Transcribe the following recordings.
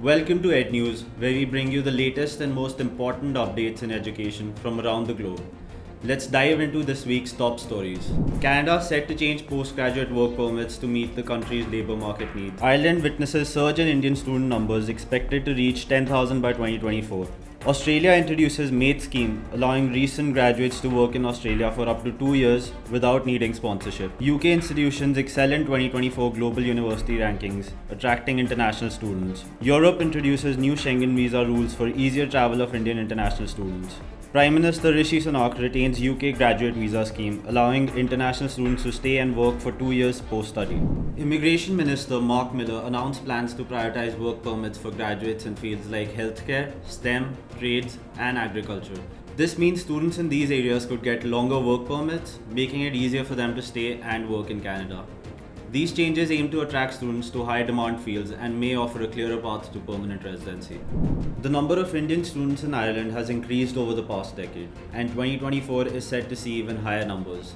Welcome to Ed News, where we bring you the latest and most important updates in education from around the globe. Let's dive into this week's top stories. Canada set to change postgraduate work permits to meet the country's labour market needs. Ireland witnesses surge in Indian student numbers expected to reach 10,000 by 2024. Australia introduces MATE scheme, allowing recent graduates to work in Australia for up to 2 years without needing sponsorship. UK institutions excel in 2024 global university rankings, attracting international students. Europe introduces new Schengen visa rules for easier travel of Indian international students. Prime Minister Rishi Sunak retains UK graduate visa scheme, allowing international students to stay and work for 2 years post-study. Immigration Minister Mark Miller announced plans to prioritize work permits for graduates in fields like healthcare, STEM, trades, and agriculture. This means students in these areas could get longer work permits, making it easier for them to stay and work in Canada. These changes aim to attract students to high demand fields and may offer a clearer path to permanent residency. The number of Indian students in Ireland has increased over the past decade, and 2024 is set to see even higher numbers.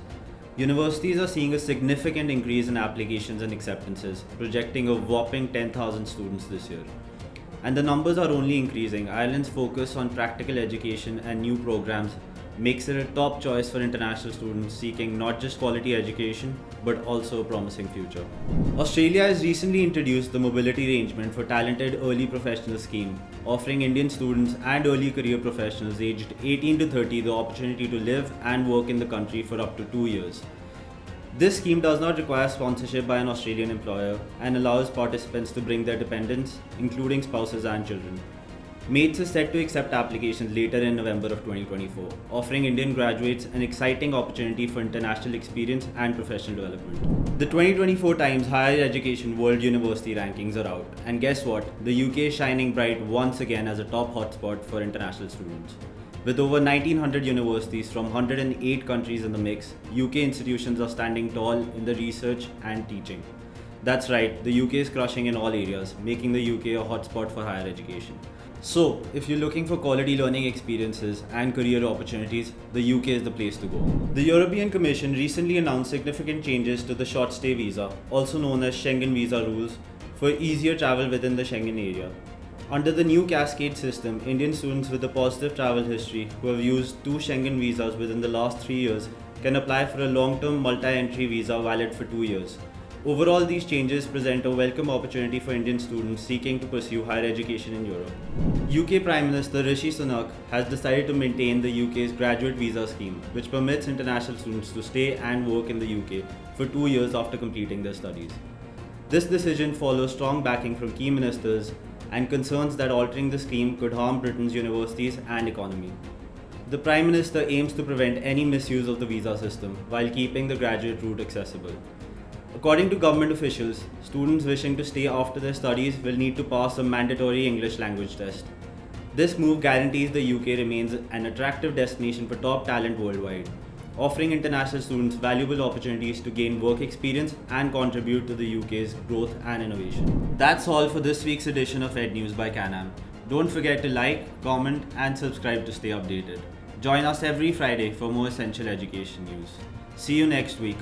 Universities are seeing a significant increase in applications and acceptances, projecting a whopping 10,000 students this year. And the numbers are only increasing. Ireland's focus on practical education and new programs makes it a top choice for international students seeking not just quality education but also a promising future. Australia has recently introduced the Mobility Arrangement for Talented Early Professional Scheme, offering Indian students and early career professionals aged 18 to 30 the opportunity to live and work in the country for up to 2 years. This scheme does not require sponsorship by an Australian employer and allows participants to bring their dependents, including spouses and children. MATES is set to accept applications later in November of 2024, offering Indian graduates an exciting opportunity for international experience and professional development. The 2024 Times Higher Education World University Rankings are out, and guess what? The UK is shining bright once again as a top hotspot for international students. With over 1900 universities from 108 countries in the mix, UK institutions are standing tall in the research and teaching. That's right, the UK is crushing in all areas, making the UK a hotspot for higher education. So, if you're looking for quality learning experiences and career opportunities, the UK is the place to go. The European Commission recently announced significant changes to the short stay visa, also known as Schengen visa rules, for easier travel within the Schengen area. Under the new cascade system, Indian students with a positive travel history who have used 2 Schengen visas within the last 3 years can apply for a long-term multi-entry visa valid for 2 years. Overall, these changes present a welcome opportunity for Indian students seeking to pursue higher education in Europe. UK Prime Minister Rishi Sunak has decided to maintain the UK's graduate visa scheme, which permits international students to stay and work in the UK for 2 years after completing their studies. This decision follows strong backing from key ministers and concerns that altering the scheme could harm Britain's universities and economy. The Prime Minister aims to prevent any misuse of the visa system while keeping the graduate route accessible. According to government officials, students wishing to stay after their studies will need to pass a mandatory English language test. This move guarantees the UK remains an attractive destination for top talent worldwide, offering international students valuable opportunities to gain work experience and contribute to the UK's growth and innovation. That's all for this week's edition of Ed News by Canam. Don't forget to like, comment, and subscribe to stay updated. Join us every Friday for more essential education news. See you next week.